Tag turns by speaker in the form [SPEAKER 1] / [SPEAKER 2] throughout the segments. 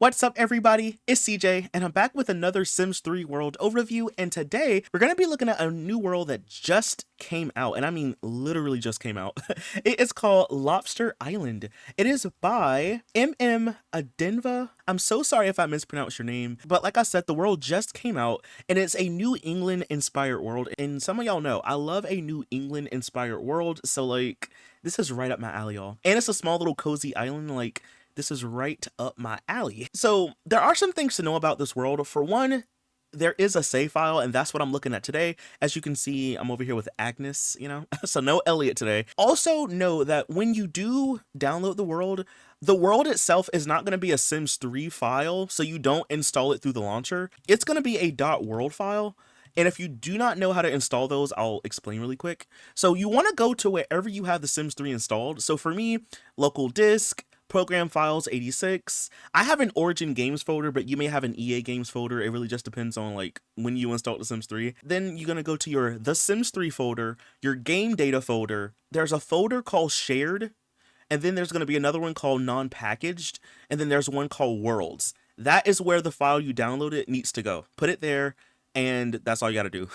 [SPEAKER 1] What's up, everybody? It's CJ, and I'm back with another Sims 3 world overview. And today we're going to be looking at a new world that just came out, and I mean literally just came out. It is called Lobster Island. It is by mmadvena. I'm so sorry if I mispronounced your name, but like I said, the world just came out, and it's a New England inspired world. And some of y'all know I love a New England inspired world, so like this is right up my alley, y'all. And it's a small little cozy island, like this is right up my alley. So there are some things to know about this world. For one, there is a save file, and that's what I'm looking at today. As you can see, I'm over here with Agnes, so no Elliot today. Also know that when you do download the world itself is not going to be a Sims 3 file, so you don't install it through the launcher. It's going to be a .world file. And if you do not know how to install those, I'll explain really quick. So you want to go to wherever you have the Sims 3 installed. So for me, local disk, program files 86. I have an Origin Games folder, but you may have an EA Games folder. It really just depends on like when you install The Sims 3. Then you're gonna go to your The Sims 3 folder, your game data folder. There's a folder called shared, and then there's gonna be another one called non-packaged, and then there's one called worlds. That is where the file you downloaded needs to go. Put it there, and that's all you got to do.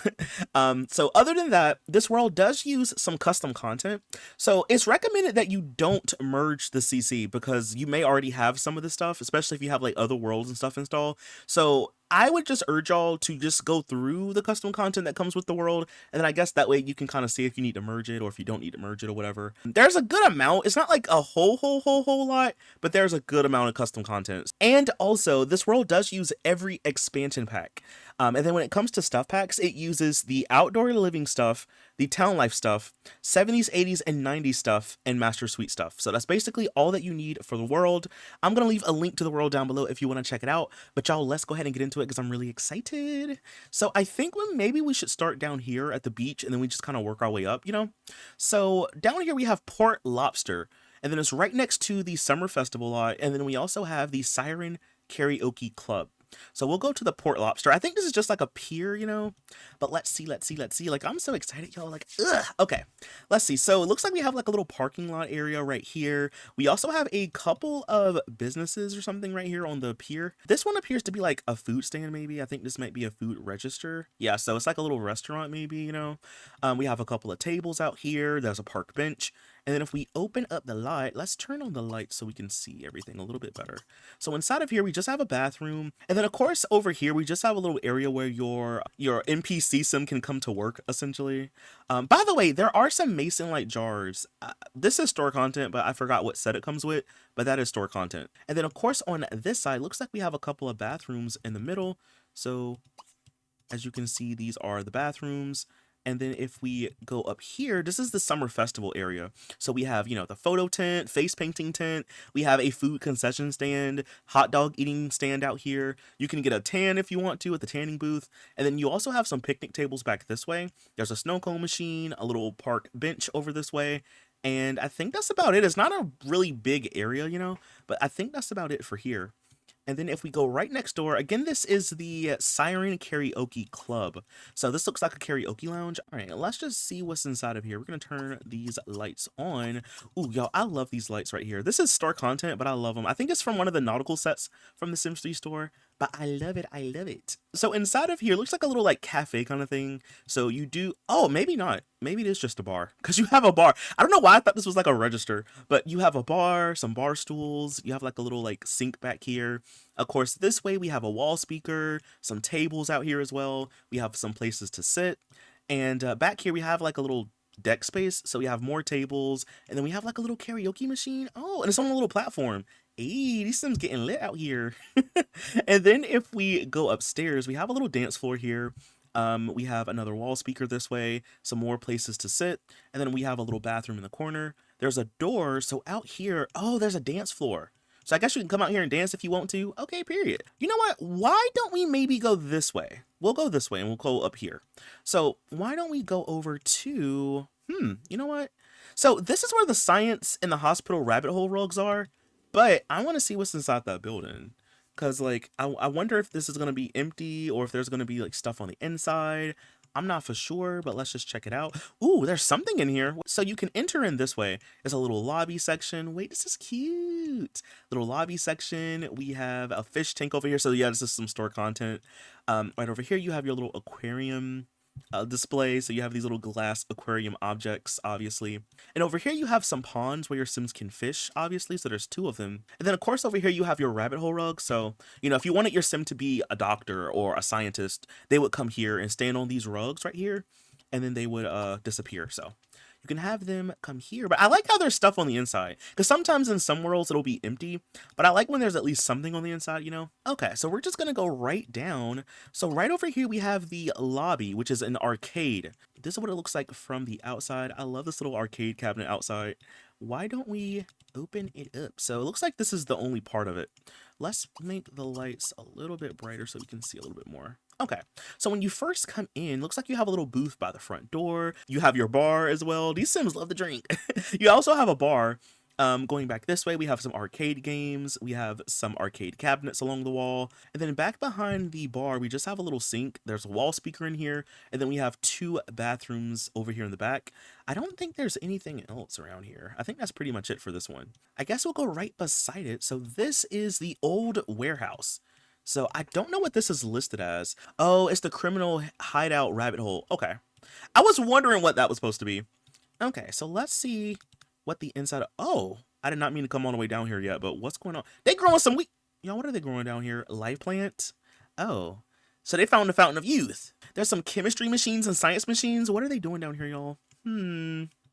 [SPEAKER 1] So other than that, this world does use some custom content. So it's recommended that you don't merge the CC because you may already have some of this stuff, especially if you have like other worlds and stuff installed. So I would just urge y'all to just go through the custom content that comes with the world, and then I guess that way you can kind of see if you need to merge it or if you don't need to merge it or whatever. There's a good amount. It's not like a whole lot, but there's a good amount of custom content. And also, this world does use every expansion pack. And then when it comes to stuff packs, it uses the outdoor living stuff, the town life stuff, 70s, 80s, and 90s stuff, and Master Suite stuff. So that's basically all that you need for the world. I'm going to leave a link to the world down below if you want to check it out. But y'all, let's go ahead and get into it because I'm really excited. So I think maybe we should start down here at the beach and then we just kind of work our way up, So down here we have Port Lobster. And then it's right next to the Summer Festival lot. And then we also have the Siren Karaoke Club. So we'll go to the Port Lobster. I think this is just like a pier, but let's see. Like, I'm so excited, y'all. Like, ugh. Okay, let's see. So it looks like we have like a little parking lot area right here. We also have a couple of businesses or something right here on the pier. This one appears to be like a food stand, maybe. I think this might be a food register. Yeah, so it's like a little restaurant, maybe, We have a couple of tables out here. There's a park bench. And then if we open up the light, let's turn on the light so we can see everything a little bit better. So inside of here, we just have a bathroom. And then of course, over here, we just have a little area where your NPC sim can come to work, essentially. By the way, there are some mason light jars. This is store content, but I forgot what set it comes with, but that is store content. And then of course, on this side, looks like we have a couple of bathrooms in the middle. So as you can see, these are the bathrooms. And then if we go up here, this is the summer festival area. So we have, the photo tent, face painting tent. We have a food concession stand, hot dog eating stand out here. You can get a tan if you want to at the tanning booth. And then you also have some picnic tables back this way. There's a snow cone machine, a little park bench over this way. And I think that's about it. It's not a really big area, but I think that's about it for here. And then if we go right next door, again, this is the Siren Karaoke Club. So this looks like a karaoke lounge. All right, let's just see what's inside of here. We're going to turn these lights on. Ooh, y'all, I love these lights right here. This is store content, but I love them. I think it's from one of the nautical sets from the Sims 3 store, but I love it. I love it. So inside of here, looks like a little like cafe kind of thing. So you do, oh, maybe not. Maybe it is just a bar because you have a bar. I don't know why I thought this was like a register, but you have a bar, some bar stools. You have like a little like sink back here. Of course, this way we have a wall speaker, some tables out here as well. We have some places to sit. And back here we have like a little deck space. So we have more tables, and then we have like a little karaoke machine. Oh, and it's on a little platform. Hey, these Sims getting lit out here. And then if we go upstairs, we have a little dance floor here. We have another wall speaker this way, some more places to sit, and then we have a little bathroom in the corner. There's a door, so out here, oh, there's a dance floor. So I guess you can come out here and dance if you want to. Okay, period. You know what? Why don't we maybe go this way? We'll go this way and we'll go up here. So why don't we go over to, you know what? So this is where the science and the hospital rabbit hole rugs are, but I want to see what's inside that building. Because, like, I wonder if this is going to be empty or if there's going to be, like, stuff on the inside. I'm not for sure, but let's just check it out. Ooh, there's something in here. So you can enter in this way. There's a little lobby section. Wait, this is cute. Little lobby section. We have a fish tank over here. So yeah, this is some store content. Right over here, you have your little aquarium display. So you have these little glass aquarium objects, obviously. And over here, you have some ponds where your Sims can fish, obviously. So there's 2 of them. And then, of course, over here, you have your rabbit hole rug. So, you know, if you wanted your Sim to be a doctor or a scientist, they would come here and stand on these rugs right here. And then they would disappear. So you can have them come here. But I like how there's stuff on the inside. Because sometimes in some worlds, it'll be empty. But I like when there's at least something on the inside, you know? Okay, so we're just going to go right down. So right over here, we have the lobby, which is an arcade. This is what it looks like from the outside. I love this little arcade cabinet outside. Why don't we open it up? So it looks like this is the only part of it. Let's make the lights a little bit brighter so we can see a little bit more. Okay, so when you first come in, looks like you have a little booth by the front door. You have your bar as well. These Sims love to drink. You also have a bar. Going back this way, we have some arcade games. We have some arcade cabinets along the wall. And then back behind the bar, we just have a little sink. There's a wall speaker in here. And then we have 2 bathrooms over here in the back. I don't think there's anything else around here. I think that's pretty much it for this one. I guess we'll go right beside it. So this is the old warehouse. So I don't know what this is listed as. Oh, it's the criminal hideout rabbit hole. Okay. I was wondering what that was supposed to be. Okay, so let's see what the inside of... Oh, I did not mean to come all the way down here yet, but what's going on? They growing some wheat. Y'all, what are they growing down here? Life plant? Oh, so they found the fountain of youth. There's some chemistry machines and science machines. What are they doing down here, y'all?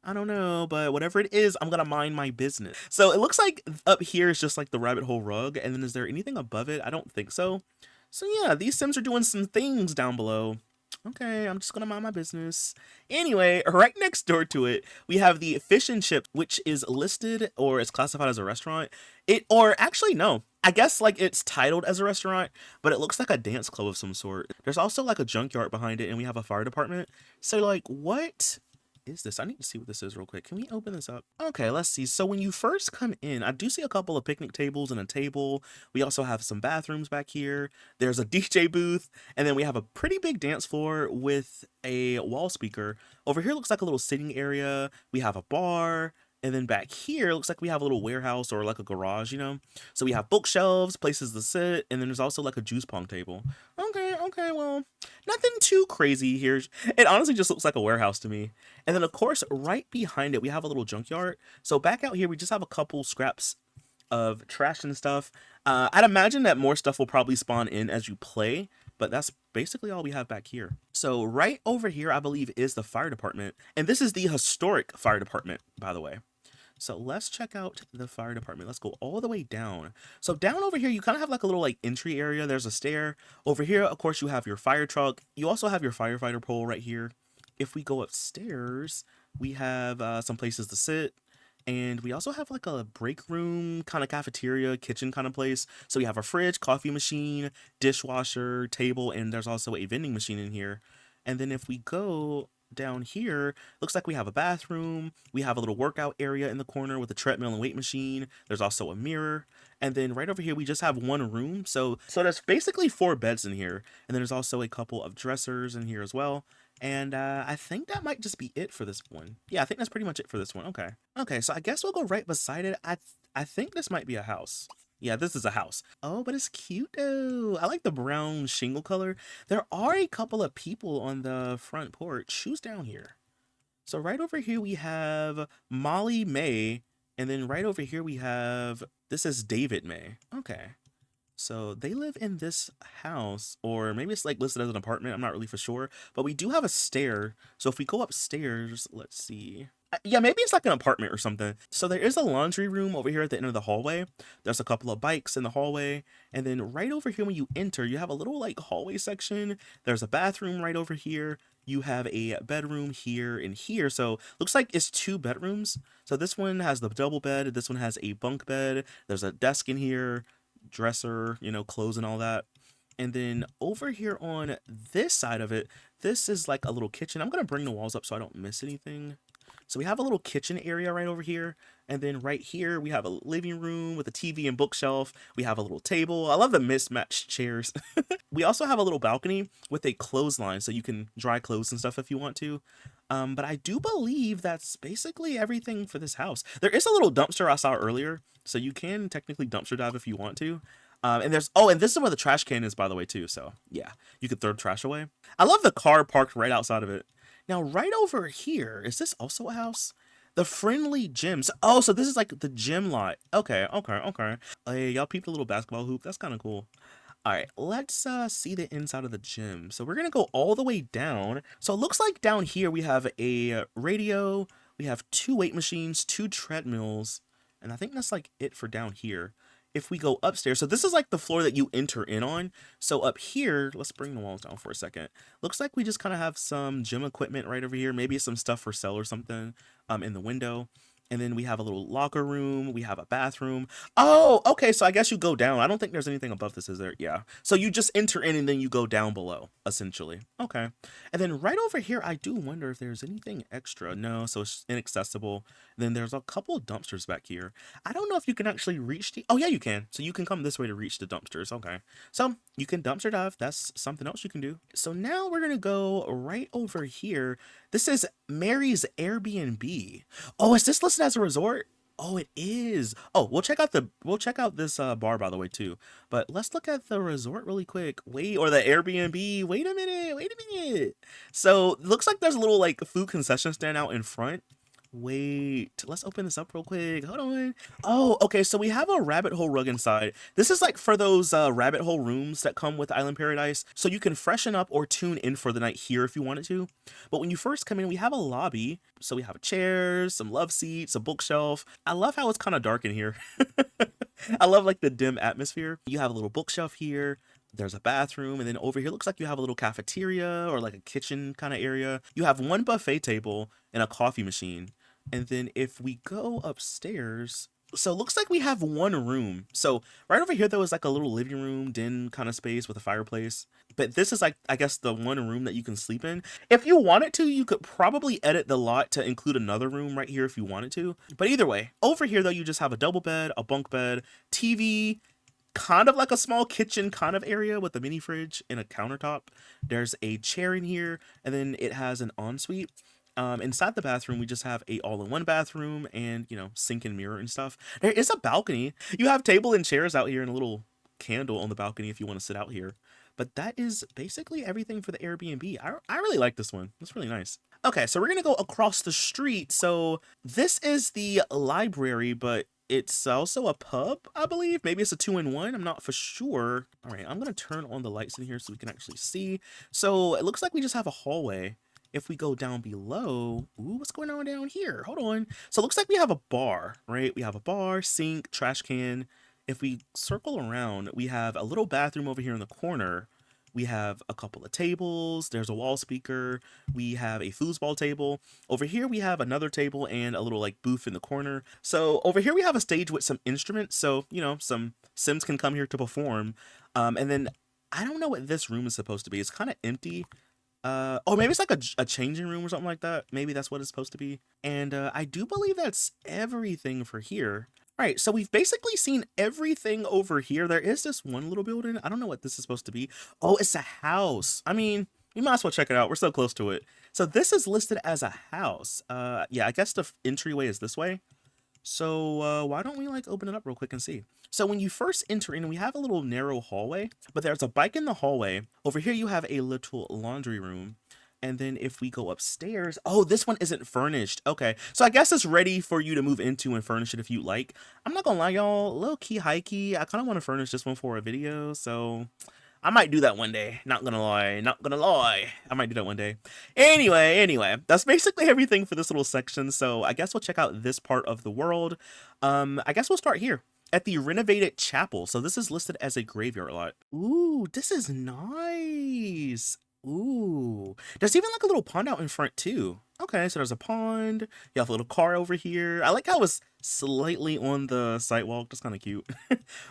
[SPEAKER 1] I don't know, but whatever it is, I'm gonna mind my business. So it looks like up here is just like the rabbit hole rug, and then is there anything above it? I don't think so. So yeah, these Sims are doing some things down below. Okay, I'm just gonna mind my business. Anyway, right next door to it, we have the fish and chip, which is listed or is classified as a restaurant. Or actually, no. I guess like it's titled as a restaurant, but it looks like a dance club of some sort. There's also like a junkyard behind it, and we have a fire department. So like, what is this? I need to see what this is real quick. Can we open this up? Okay, let's see. So when you first come in, I do see a couple of picnic tables and a table. We also have some bathrooms back here. There's a DJ booth, and then we have a pretty big dance floor with a wall speaker. Over here looks like a little sitting area. We have a bar. And then back here, looks like we have a little warehouse or like a garage, you know? So we have bookshelves, places to sit, and then there's also like a juice pong table. Okay, well, nothing too crazy here. It honestly just looks like a warehouse to me. And then, of course, right behind it, we have a little junkyard. So back out here, we just have a couple scraps of trash and stuff. I'd imagine that more stuff will probably spawn in as you play, but that's basically all we have back here. So right over here, I believe, is the fire department. And this is the historic fire department, by the way. So let's check out the fire department. Let's go all the way down. So down over here, you kind of have like a little like entry area. There's a stair. Over here, of course, you have your fire truck. You also have your firefighter pole right here. If we go upstairs, we have some places to sit. And we also have like a break room, kind of cafeteria, kitchen kind of place. So we have a fridge, coffee machine, dishwasher, table, and there's also a vending machine in here. And then if we go down here, looks like we have a bathroom. We have a little workout area in the corner with a treadmill and weight machine. There's also a mirror. And then right over here, we just have one room. So there's basically 4 beds in here. And then there's also a couple of dressers in here as well. And I think that might just be it for this one. Yeah, I think that's pretty much it for this one. Okay, so I guess we'll go right beside it. I think this might be a house. Yeah, this is a house. Oh, but it's cute though. I like the brown shingle color. There are a couple of people on the front porch. Who's down here? So right over here we have Molly May. And then right over here we have, this is David May. Okay. So they live in this house, or maybe it's like listed as an apartment. I'm not really for sure, but we do have a stair. So if we go upstairs, let's see. Yeah, maybe it's like an apartment or something. So there is a laundry room over here at the end of the hallway. There's a couple of bikes in the hallway. And then right over here when you enter, you have a little like hallway section. There's a bathroom right over here. You have a bedroom here and here. So looks like it's 2 bedrooms. So this one has the double bed. This one has a bunk bed. There's a desk in here, dresser, you know, clothes and all that. And then over here on this side of it, this is like a little kitchen. I'm going to bring the walls up so I don't miss anything. So we have a little kitchen area right over here. And then right here, we have a living room with a TV and bookshelf. We have a little table. I love the mismatched chairs. We also have a little balcony with a clothesline, so you can dry clothes and stuff if you want to. But I do believe that's basically everything for this house. There is a little dumpster I saw earlier, so you can technically dumpster dive if you want to. And there's, oh, and this is where the trash can is, by the way, too. So yeah, you could throw trash away. I love the car parked right outside of it. Now, right over here, is this also a house? The Friendly Gyms. Oh, so this is like the gym lot. Okay, okay, okay. Hey, y'all peeped a little basketball hoop. That's kind of cool. All right, let's see the inside of the gym. So we're gonna go all the way down. So it looks like down here we have a radio, we have 2 weight machines, 2 treadmills, and I think that's like it for down here. If we go upstairs, so this is like the floor that you enter in on. So up here, let's bring the walls down for a second. Looks like we just kind of have some gym equipment right over here, maybe some stuff for sale or something in the window. And then we have a little locker room. We have a bathroom. Oh, okay. So I guess you go down. I don't think there's anything above this, is there? Yeah. So you just enter in and then you go down below, essentially. Okay. And then right over here, I do wonder if there's anything extra. No, so it's inaccessible. Then there's a couple of dumpsters back here. I don't know if you can actually reach the... Oh, yeah, you can. So you can come this way to reach the dumpsters. Okay. So you can dumpster dive. That's something else you can do. So now we're going to go right over here. This is Mary's Airbnb. Oh, is this listed as a resort? Oh, it is. Oh, we'll check out this bar, by the way, too. But let's look at the resort really quick. Wait, or the Airbnb. Wait a minute. So it looks like there's a little like food concession stand out in front. Wait, let's open this up real quick. Hold on. Oh, okay. So we have a rabbit hole rug inside. This is like for those rabbit hole rooms that come with Island Paradise. So you can freshen up or tune in for the night here if you wanted to. But when you first come in, we have a lobby. So we have chairs, some love seats, a bookshelf. I love how it's kind of dark in here. I love like the dim atmosphere. You have a little bookshelf here. There's a bathroom, and then over here looks like you have a little cafeteria or like a kitchen kind of area. You have one buffet table and a coffee machine. And then if we go upstairs, so it looks like we have one room. So right over here, there was like a little living room, den kind of space with a fireplace. But this is like, I guess, the one room that you can sleep in. If you wanted to, you could probably edit the lot to include another room right here if you wanted to. But either way, over here, though, you just have a double bed, a bunk bed, TV, kind of like a small kitchen kind of area with a mini fridge and a countertop. There's a chair in here, and then it has an ensuite. Inside the bathroom, we just have a all-in-one bathroom and, you know, sink and mirror and stuff. There is a balcony. You have table and chairs out here and a little candle on the balcony if you want to sit out here. But that is basically everything for the Airbnb. I really like this one. It's really nice. Okay, so we're going to go across the street. So this is the library, but it's also a pub, I believe. Maybe it's a 2-in-1. I'm not for sure. All right, I'm going to turn on the lights in here so we can actually see. So it looks like we just have a hallway. If we go down below, ooh, what's going on down here? Hold on. So it looks like we have a bar, right? We have a bar, sink, trash can. If we circle around, we have a little bathroom over here in the corner. We have a couple of tables. There's a wall speaker. We have a foosball table. Over here, we have another table and a little like booth in the corner. So over here, we have a stage with some instruments. So, you know, some Sims can come here to perform. And then I don't know what this room is supposed to be. It's kind of empty. Oh, maybe it's like a changing room or something like that. Maybe that's what it's supposed to be. And I do believe that's everything for here. All right, so we've basically seen everything over here. There is this one little building. I don't know what this is supposed to be. Oh, it's a house. I mean, we might as well check it out. We're so close to it. So this is listed as a house. Yeah, I guess the entryway is this way. So why don't we like open it up real quick and see? So when you first enter in, we have a little narrow hallway, but there's a bike in the hallway. Over here, you have a little laundry room. And then if we go upstairs, oh, this one isn't furnished. Okay, so I guess it's ready for you to move into and furnish it if you like. I'm not gonna lie, y'all, low key, high key, I kind of want to furnish this one for a video. So I might do that one day. Not gonna lie. I might do that one day. Anyway, that's basically everything for this little section. So I guess we'll check out this part of the world. I guess we'll start here at the renovated chapel. So this is listed as a graveyard lot. Ooh, this is nice. Ooh, there's even like a little pond out in front too. Okay, so there's a pond. You have a little car over here. I like how it's slightly on the sidewalk. That's kind of cute.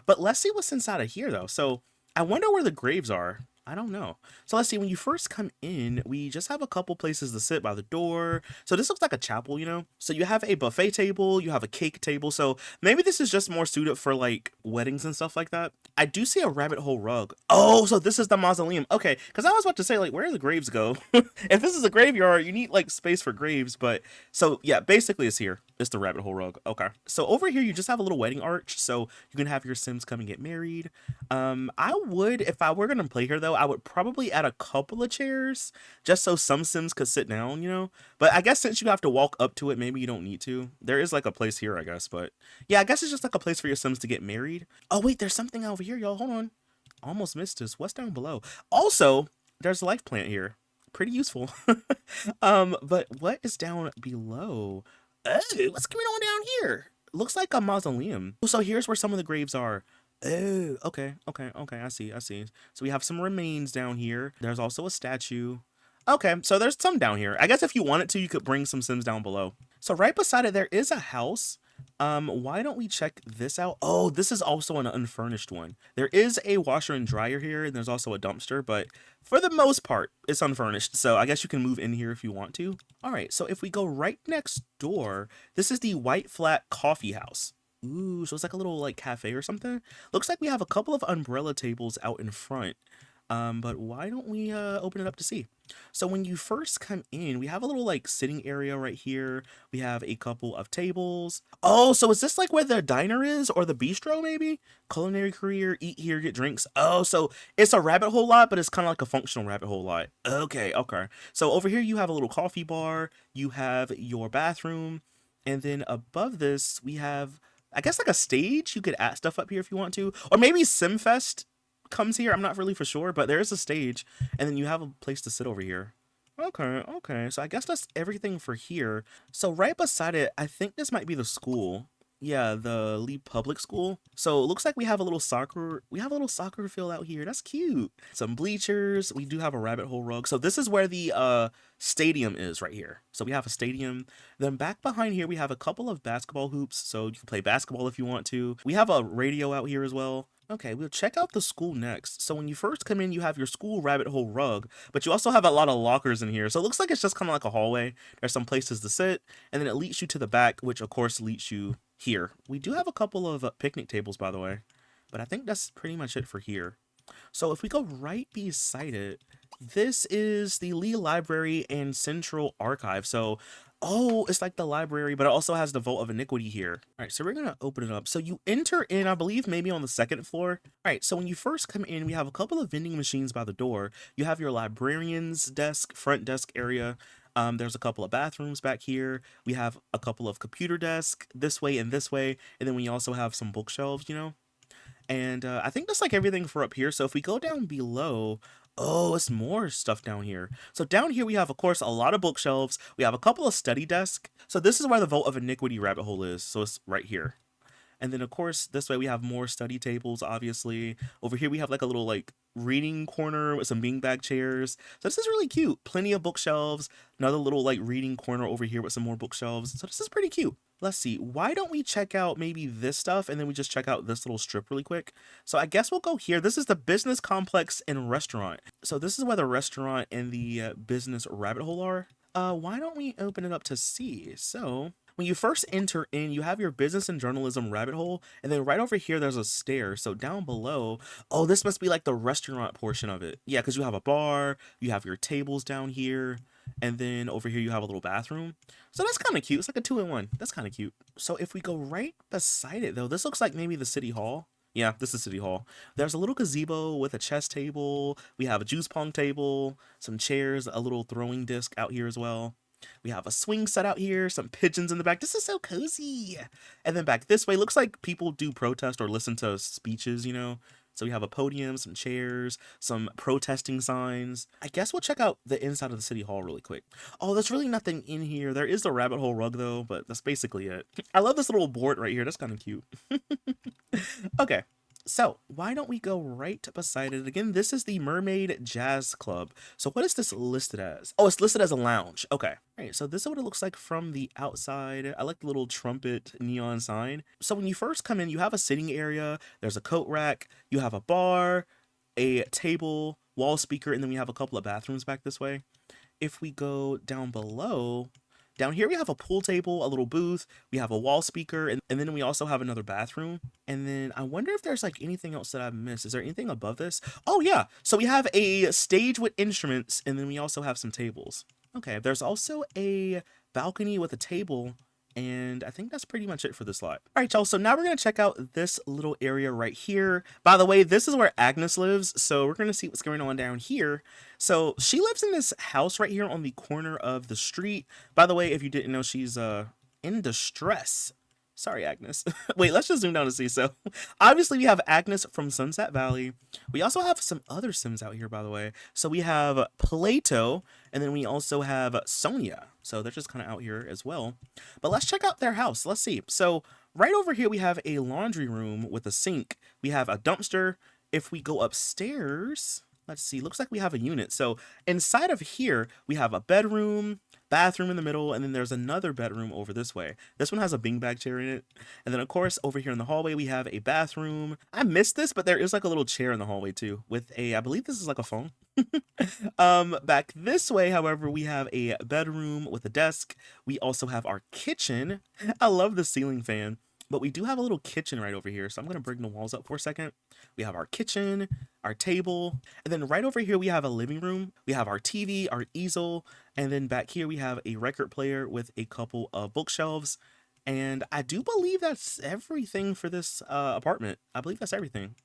[SPEAKER 1] But let's see what's inside of here though. So I wonder where the graves are. I don't know. So let's see, when you first come in, we just have a couple places to sit by the door. So this looks like a chapel, you know? So you have a buffet table, you have a cake table. So maybe this is just more suited for like weddings and stuff like that. I do see a rabbit hole rug. Oh, so this is the mausoleum. Okay, because I was about to say, like, where do the graves go? If this is a graveyard, you need like space for graves. But so yeah, basically it's here. It's the rabbit hole rug. Okay. So over here, you just have a little wedding arch. So you can have your Sims come and get married. I would, if I were gonna play here though, I would probably add a couple of chairs just so some Sims could sit down, you know? But I guess since you have to walk up to it, maybe you don't need to. There is like a place here, I guess, but yeah, I guess it's just like a place for your Sims to get married. Oh wait, there's something over here, y'all. Hold on. Almost missed this. What's down below? Also, there's a life plant here. Pretty useful. But what is down below? Oh, what's going on down here? Looks like a mausoleum. So here's where some of the graves are. Oh, okay, okay, okay. I see, I see. So we have some remains down here. There's also a statue. Okay, so there's some down here. I guess if you wanted to, you could bring some Sims down below. So right beside it, there is a house. Why don't we check this out? Oh, this is also an unfurnished one. There is a washer and dryer here, and there's also a dumpster, but for the most part, it's unfurnished. So I guess you can move in here if you want to. All right, so if we go right next door, this is the White Flat Coffee House. Ooh, so it's like a little like cafe or something. Looks like we have a couple of umbrella tables out in front. But why don't we open it up to see? So when you first come in, we have a little like sitting area right here. We have a couple of tables. Oh, so is this like where the diner is or the bistro maybe? Culinary career, eat here, get drinks. Oh, so it's a rabbit hole lot, but it's kind of like a functional rabbit hole lot. Okay, okay. So over here you have a little coffee bar. You have your bathroom. And then above this, we have, I guess, like a stage. You could add stuff up here if you want to. Or maybe SimFest comes here. I'm not really for sure, but there is a stage, and then you have a place to sit over here. Okay, okay. So I guess that's everything for here. So right beside it, I think this might be the school. Yeah, the Lee Public School. So it looks like we have a little soccer field out here. That's cute. Some bleachers. We do have a rabbit hole rug. So this is where the stadium is right here. So we have a stadium. Then back behind here we have a couple of basketball hoops. So you can play basketball if you want to. We have a radio out here as well. Okay, we'll check out the school next. So when you first come in, you have your school rabbit hole rug, but you also have a lot of lockers in here. So it looks like it's just kind of like a hallway. There's some places to sit, and then it leads you to the back, which of course leads you here. We do have a couple of picnic tables, by the way, but I think that's pretty much it for here. So if we go right beside it, this is the Lee Library and Central Archive. So, oh, it's like the library, but it also has the Vault of Iniquity here. All right, so we're gonna open it up. So you enter in, I believe, maybe on the second floor. All right, so when you first come in, we have a couple of vending machines by the door. You have your librarian's desk, front desk area. There's a couple of bathrooms back here. We have a couple of computer desks this way, and then we also have some bookshelves, you know. And I think that's like everything for up here. So if we go down below, oh, it's more stuff down here. So down here we have, of course, a lot of bookshelves. We have a couple of study desks. So this is where the Vault of Iniquity rabbit hole is. So it's right here. And then, of course, this way we have more study tables, obviously. Over here we have like a little like reading corner with some beanbag chairs. So this is really cute. Plenty of bookshelves. Another little like reading corner over here with some more bookshelves. So this is pretty cute. Let's see. Why don't we check out maybe this stuff and then we just check out this little strip really quick? So I guess we'll go here. This is the business complex and restaurant. So this is where the restaurant and the business rabbit hole are. Why don't we open it up to see? So when you first enter in, you have your business and journalism rabbit hole, and then right over here, there's a stair. So down below, oh, this must be like the restaurant portion of it. Yeah, because you have a bar, you have your tables down here, and then over here, you have a little bathroom. So that's kind of cute. It's like a 2-in-1. That's kind of cute. So if we go right beside it, though, this looks like maybe the city hall. Yeah, this is City Hall. There's a little gazebo with a chess table. We have a juice pong table, some chairs, a little throwing disc out here as well. We have a swing set out here, some pigeons in the back. This is so cozy. And then back this way, looks like people do protest or listen to speeches, you know. So we have a podium, some chairs, some protesting signs. I guess we'll check out the inside of the city hall really quick. Oh, there's really nothing in here. There is the rabbit hole rug though, but that's basically it. I love this little board right here. That's kind of cute. Okay. So why don't we go right beside it again? This is the Mermaid Jazz Club. So what is this listed as? Oh, it's listed as a lounge. Okay. All right. So this is what it looks like from the outside. I like the little trumpet neon sign. So when you first come in, you have a sitting area. There's a coat rack. You have a bar, a table wall speaker, and then we have a couple of bathrooms back this way. If we go down below, down here we have a pool table, a little booth, we have a wall speaker, and then we also have another bathroom. And then I wonder if there's like anything else that I've missed. Is there anything above this? Oh yeah, so we have a stage with instruments, and then we also have some tables. Okay, there's also a balcony with a table, and I think that's pretty much it for this lot. All right, y'all, so now we're gonna check out this little area right here. By the way, this is where Agnes lives, so we're gonna see what's going on down here. So she lives in this house right here on the corner of the street. By the way, if you didn't know, she's in distress. Sorry, Agnes. Wait, let's just zoom down to see. So obviously we have Agnes from Sunset Valley. We also have some other Sims out here, by the way. So we have Plato, and then we also have Sonia. So they're just kind of out here as well. But let's check out their house. Let's see. So right over here, we have a laundry room with a sink. We have a dumpster. If we go upstairs, let's see, looks like we have a unit. So inside of here, we have a bedroom, bathroom in the middle, and then there's another bedroom over this way. This one has a beanbag chair in it. And then of course, over here in the hallway, we have a bathroom. I missed this, but there is like a little chair in the hallway too with a, I believe this is like a phone. Back this way, however, we have a bedroom with a desk. We also have our kitchen. I love the ceiling fan. But we do have a little kitchen right over here. So I'm going to bring the walls up for a second. We have our kitchen, our table, and then right over here we have a living room. We have our TV, our easel, and then back here we have a record player with a couple of bookshelves. And I do believe that's everything for this apartment. I believe that's everything.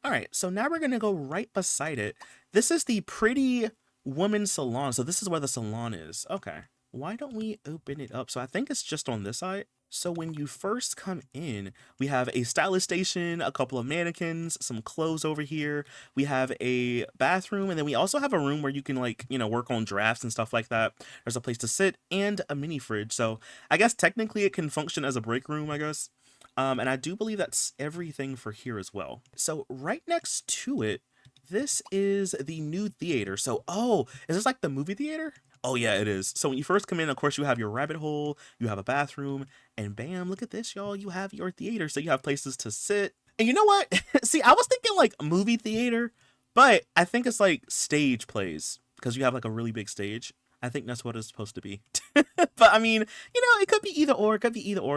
[SPEAKER 1] All right, so now we're going to go right beside it. This is the Pretty Woman Salon. So this is where the salon is. Okay. Why don't we open it up? So I think it's just on this side. So when you first come in, we have a stylist station, a couple of mannequins, some clothes over here. We have a bathroom, and then we also have a room where you can like, you know, work on drafts and stuff like that. There's a place to sit and a mini fridge. So I guess technically it can function as a break room, I guess. And I do believe that's everything for here as well. So right next to it, this is the new theater. So, oh, is this like the movie theater? Oh yeah, it is. So when you first come in, of course, you have your rabbit hole, you have a bathroom, and bam, look at this, y'all. You have your theater. So you have places to sit. And you know what? See, I was thinking like movie theater, but I think it's like stage plays because you have like a really big stage. I think that's what it's supposed to be. But I mean, you know, it could be either or,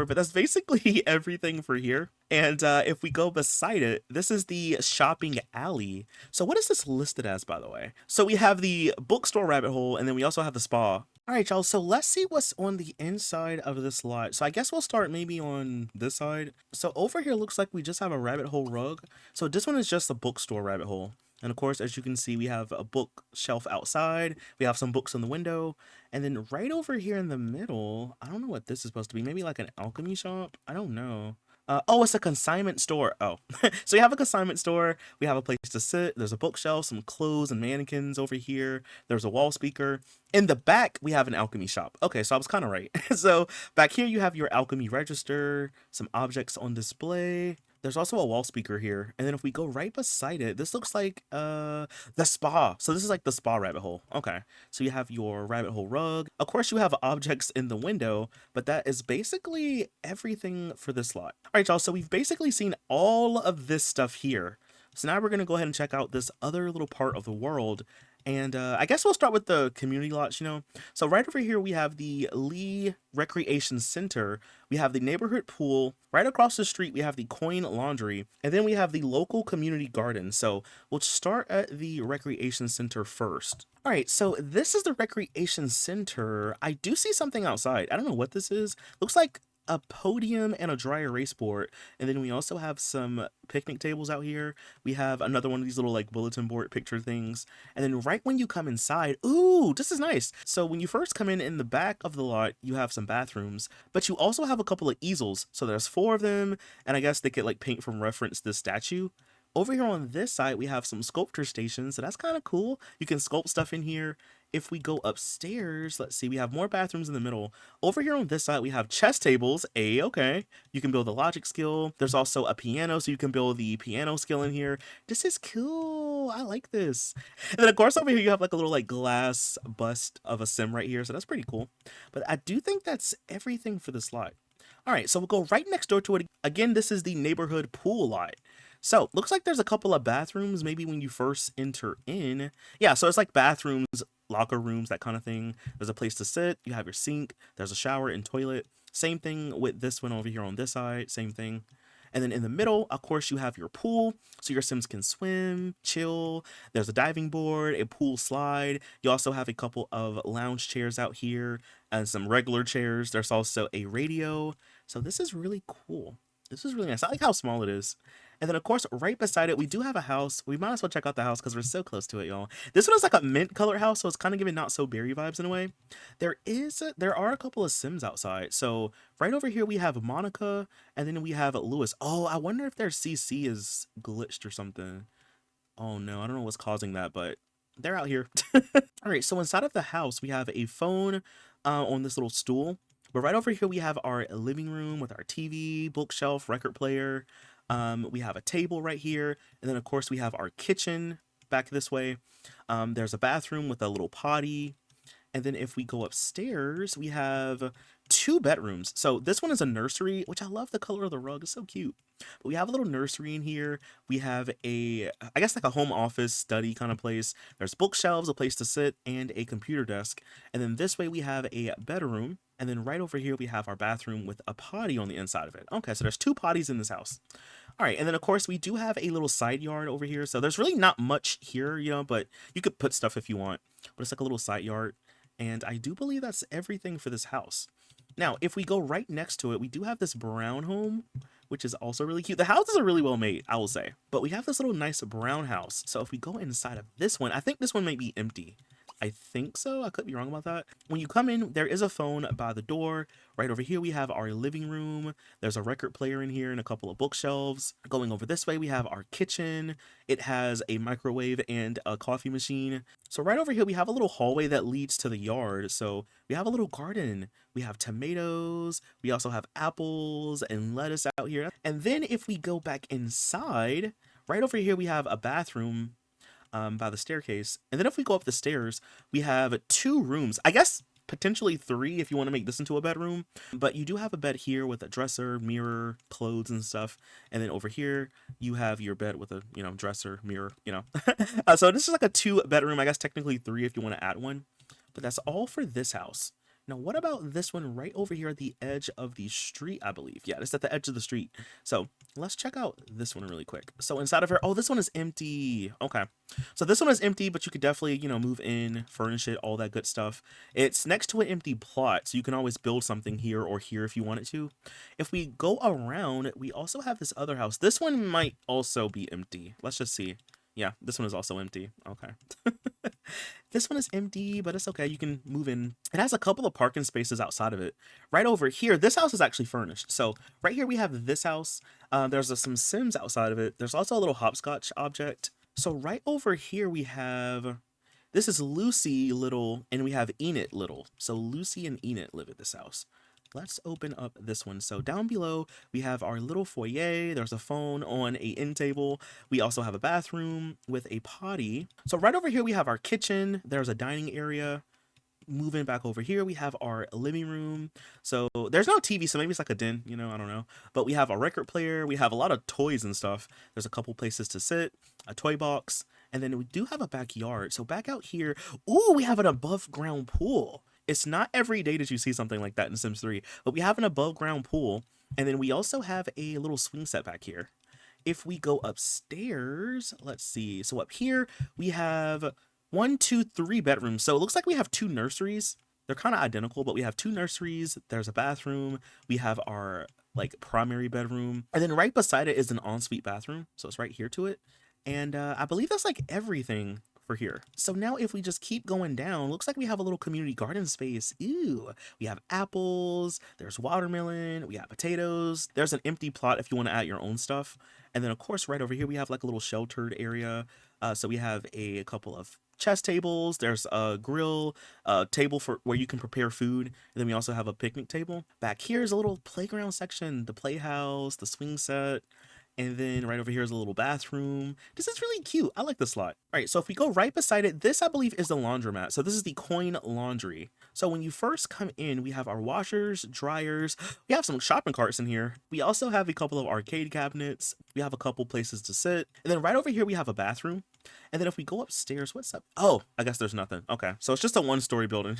[SPEAKER 1] but that's basically everything for here. And if we go beside it, this is the shopping alley. So what is this listed as, by the way? So we have the bookstore rabbit hole, and then we also have the spa. All right, y'all, so let's see what's on the inside of this lot. So I guess we'll start maybe on this side. So over here looks like we just have a rabbit hole rug. So this one is just a bookstore rabbit hole. And of course, as you can see, we have a bookshelf outside. We have some books in the window. And then right over here in the middle, I don't know what this is supposed to be. Maybe like an alchemy shop? I don't know. Oh, it's a consignment store. Oh, so you have a consignment store. We have a place to sit. There's a bookshelf, some clothes and mannequins over here. There's a wall speaker. In the back, we have an alchemy shop. Okay, so I was kind of right. So back here, you have your alchemy register, some objects on display. There's also a wall speaker here. And then if we go right beside it, this looks like the spa. So this is like the spa rabbit hole. Okay. So you have your rabbit hole rug. Of course, you have objects in the window, but that is basically everything for this lot. All right, y'all. So we've basically seen all of this stuff here. So now we're going to go ahead and check out this other little part of the world. And I guess we'll start with the community lots, you know. So right over here, we have the Lee Recreation Center. We have the neighborhood pool. Right across the street, we have the coin laundry. And then we have the local community garden. So we'll start at the recreation center first. All right, so this is the recreation center. I do see something outside. I don't know what this is. Looks like a podium and a dry erase board. And then we also have some picnic tables out here. We have another one of these little like bulletin board picture things. And then right when you come inside, ooh, this is nice. So when you first come in the back of the lot, you have some bathrooms, but you also have a couple of easels. So there's 4 of them. And I guess they could like paint from reference this statue. Over here on this side, we have some sculpture stations, so that's kind of cool. You can sculpt stuff in here. If we go upstairs, let's see, we have more bathrooms in the middle. Over here on this side, we have chess tables. Okay. You can build a logic skill. There's also a piano, so you can build the piano skill in here. This is cool. I like this. And then, of course, over here, you have like a little like glass bust of a sim right here, so that's pretty cool. But I do think that's everything for this lot. All right, so we'll go right next door to it. Again, this is the neighborhood pool lot. So looks like there's a couple of bathrooms maybe when you first enter in. Yeah, so it's like bathrooms, locker rooms, that kind of thing. There's a place to sit, you have your sink, there's a shower and toilet. Same thing with this one over here on this side, same thing. And then in the middle, of course, you have your pool, so your Sims can swim, chill. There's a diving board, a pool slide. You also have a couple of lounge chairs out here and some regular chairs. There's also a radio. So this is really cool. This is really nice. I like how small it is. And then, of course, right beside it, we do have a house. We might as well check out the house because we're so close to it, y'all. This one is like a mint color house, so it's kind of giving not so berry vibes in a way. There are a couple of Sims outside. So right over here, we have Monica, and then we have Lewis. Oh, I wonder if their CC is glitched or something. Oh no, I don't know what's causing that, but they're out here. All right, so inside of the house, we have a phone on this little stool. But right over here, we have our living room with our TV, bookshelf, record player. We have a table right here. And then, of course, we have our kitchen back this way. There's a bathroom with a little potty. And then if we go upstairs, we have two bedrooms. So this one is a nursery, which I love the color of the rug. It's so cute. But we have a little nursery in here. We have I guess like a home office study kind of place. There's bookshelves, a place to sit, and a computer desk. And then this way we have a bedroom. And then right over here, we have our bathroom with a potty on the inside of it. Okay, so there's two potties in this house. All right, and then of course we do have a little side yard over here. So there's really not much here, but you could put stuff if you want. But it's like a little side yard. And I do believe that's everything for this house. Now, if we go right next to it, we do have this brown home, which is also really cute. The houses are really well made, I will say. But we have this little nice brown house. So if we go inside of this one, I think this one might be empty. I think so. I could be wrong about that. When you come in, there is a phone by the door. Right over here, we have our living room. There's a record player in here and a couple of bookshelves. Going over this way, we have our kitchen. It has a microwave and a coffee machine. So right over here, we have a little hallway that leads to the yard. So we have a little garden. We have tomatoes. We also have apples and lettuce out here. And then if we go back inside, right over here, we have a bathroom by the staircase. And then if we go up the stairs, we have two rooms. I guess potentially three if you want to make this into a bedroom. But you do have a bed here with a dresser, mirror, clothes and stuff. And then over here, you have your bed with a, dresser, mirror, So this is like a 2-bedroom. I guess technically 3 if you want to add one. But that's all for this house. Now, what about this one right over here at the edge of the street, I believe? Yeah, it's at the edge of the street. So let's check out this one really quick. So inside of here, oh, this one is empty. Okay. So this one is empty, but you could definitely, move in, furnish it, all that good stuff. It's next to an empty plot, so you can always build something here or here if you wanted to. If we go around, we also have this other house. This one might also be empty. Let's just see. Yeah, this one is also empty. Okay. This one is empty, but it's okay. You can move in. It has a couple of parking spaces outside of it. Right over here, this house is actually furnished. So right here we have this house. There's some Sims outside of it. There's also a little hopscotch object. So right over here we have, this is Lucy Little and we have Enid Little. So Lucy and Enid live at this house. Let's open up this one. So down below, we have our little foyer. There's a phone on a end table. We also have a bathroom with a potty. So right over here, we have our kitchen. There's a dining area. Moving back over here, we have our living room. So there's no TV, so maybe it's like a den, I don't know. But we have a record player. We have a lot of toys and stuff. There's a couple places to sit, a toy box, and then we do have a backyard. So back out here, ooh, we have an above ground pool. It's not every day that you see something like that in Sims 3, but we have an above ground pool. And then we also have a little swing set back here. If we go upstairs, let's see. So up here, we have 1, 2, 3 bedrooms. So it looks like we have 2 nurseries. They're kind of identical, but we have 2 nurseries. There's a bathroom. We have our primary bedroom. And then right beside it is an ensuite bathroom. So it's right here to it. And I believe that's everything for here. So now if we just keep going down, looks like we have a little community garden space. Ooh, we have apples, there's watermelon, we have potatoes. There's an empty plot if you want to add your own stuff. And then of course, right over here, we have a little sheltered area. So we have a couple of chess tables. There's a grill, a table for where you can prepare food. And then we also have a picnic table. Back here is a little playground section, the playhouse, the swing set. And then right over here is a little bathroom. This is really cute. I like this lot. All right, so if we go right beside it, this I believe is the laundromat. So this is the coin laundry. So when you first come in, we have our washers, dryers. We have some shopping carts in here. We also have a couple of arcade cabinets. We have a couple places to sit. And then right over here, we have a bathroom. And then if we go upstairs, what's up? Oh, I guess there's nothing. Okay, so it's just a one-story building.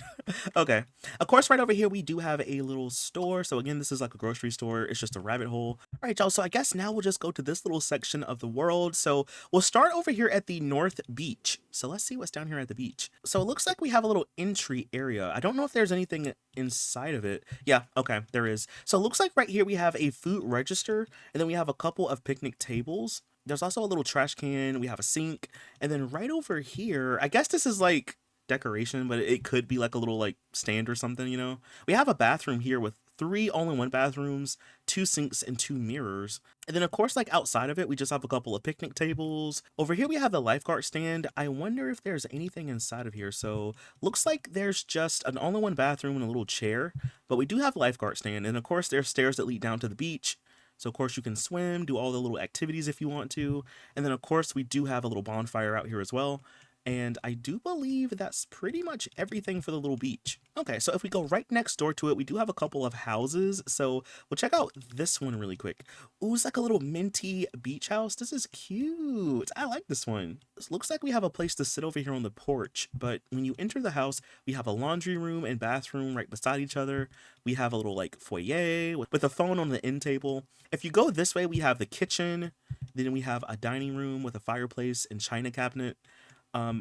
[SPEAKER 1] Okay. Of course, right over here, we do have a little store. So again, this is like a grocery store. It's just a rabbit hole. All right, y'all. So I guess now we'll just go to this little section of the world. So we'll start over here at the North Beach. So let's see what's down here at the beach. So it looks like we have a little entry area. I don't know if there's anything inside of it. Yeah, okay, there is. So it looks like right here we have a food register, and then we have a couple of picnic tables. There's also a little trash can. We have a sink. And then right over here, I guess this is like decoration, but it could be like a little like stand or something, you know? We have a bathroom here with 3 all-in-one bathrooms, 2 sinks, and 2 mirrors. And then of course, like outside of it, we just have a couple of picnic tables. Over here, we have the lifeguard stand. I wonder if there's anything inside of here. So looks like there's just an all-in-one bathroom and a little chair, but we do have a lifeguard stand. And of course, there's stairs that lead down to the beach. So of course you can swim, do all the little activities if you want to. And then of course we do have a little bonfire out here as well. And I do believe that's pretty much everything for the little beach. Okay, so if we go right next door to it, we do have a couple of houses. So we'll check out this one really quick. Ooh, it's like a little minty beach house. This is cute. I like this one. This looks like we have a place to sit over here on the porch. But when you enter the house, we have a laundry room and bathroom right beside each other. We have a little like foyer with a phone on the end table. If you go this way, we have the kitchen. Then we have a dining room with a fireplace and china cabinet.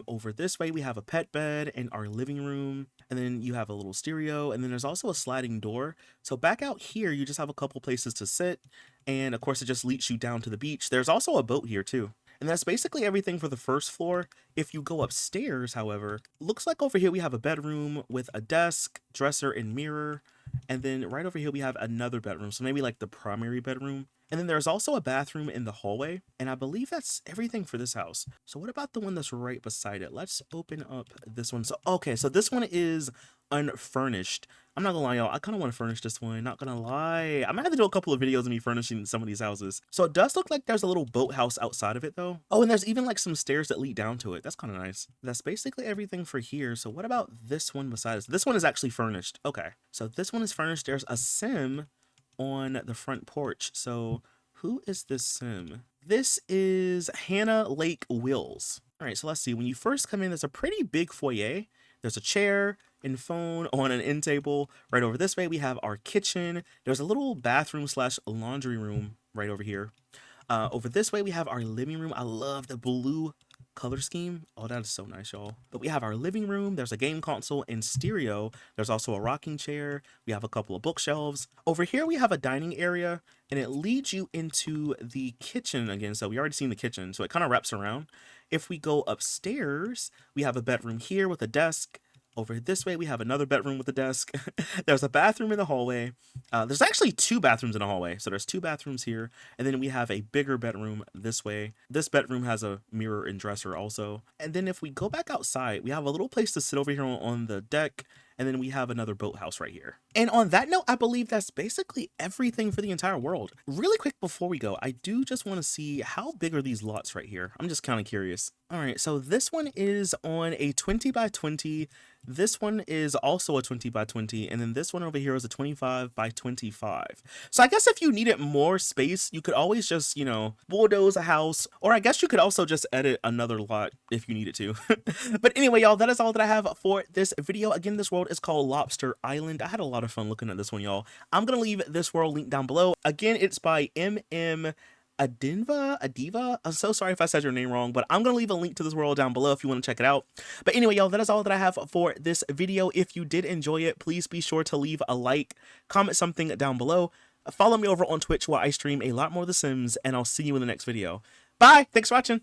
[SPEAKER 1] Over this way, we have a pet bed and our living room, and then you have a little stereo, and then there's also a sliding door. So back out here, you just have a couple places to sit, and of course, it just leads you down to the beach. There's also a boat here too. And that's basically everything for the first floor. If you go upstairs, however, looks like over here we have a bedroom with a desk, dresser, and mirror. And then right over here we have another bedroom, so maybe like the primary bedroom. And then there's also a bathroom in the hallway, and I believe that's everything for this house. So what about the one that's right beside it? Let's open up this one. So okay, so this one is unfurnished. I'm not gonna lie, y'all, I kind of want to furnish this one, not gonna lie. I might have to do a couple of videos of me furnishing some of these houses. So it does look like there's a little boathouse outside of it though. Oh, and there's even like some stairs that lead down to it. That's kind of nice. That's basically everything for here. So what about this one beside us? This one is actually furnished. Okay, so this one is furnished. There's a sim on the front porch. So who is this sim? This is Hannah Lake Wills. All right, so let's see. When you first come in, there's a pretty big foyer. There's a chair and phone on an end table. Right over this way, we have our kitchen. There's a little bathroom slash laundry room right over here. Over this way, we have our living room. I love the blue color scheme. Oh, that is so nice, y'all. But we have our living room. There's a game console and stereo. There's also a rocking chair. We have a couple of bookshelves. Over here, we have a dining area, and it leads you into the kitchen again. So we already seen the kitchen, so it kind of wraps around. If we go upstairs, we have a bedroom here with a desk. Over this way, we have another bedroom with a desk. There's a bathroom in the hallway. There's actually 2 bathrooms in the hallway. So there's 2 bathrooms here. And then we have a bigger bedroom this way. This bedroom has a mirror and dresser also. And then if we go back outside, we have a little place to sit over here on the deck. And then we have another boathouse right here. And on that note, I believe that's basically everything for the entire world. Really quick before we go, I do just want to see how big are these lots right here. I'm just kind of curious. All right, so this one is on a 20 by 20. This one is also a 20 by 20. And then this one over here is a 25 by 25. So I guess if you needed more space, you could always just, you know, bulldoze a house. Or I guess you could also just edit another lot if you needed to. But anyway, y'all, that is all that I have for this video. Again, this world is called Lobster Island. I had a lot of fun looking at this one, y'all. I'm going to leave this world link down below. Again, it's by mmadvena. I'm so sorry if I said your name wrong, but I'm going to leave a link to this world down below if you want to check it out. But anyway, y'all, that is all that I have for this video. If you did enjoy it, please be sure to leave a like, comment something down below. Follow me over on Twitch where I stream a lot more of The Sims, and I'll see you in the next video. Bye! Thanks for watching!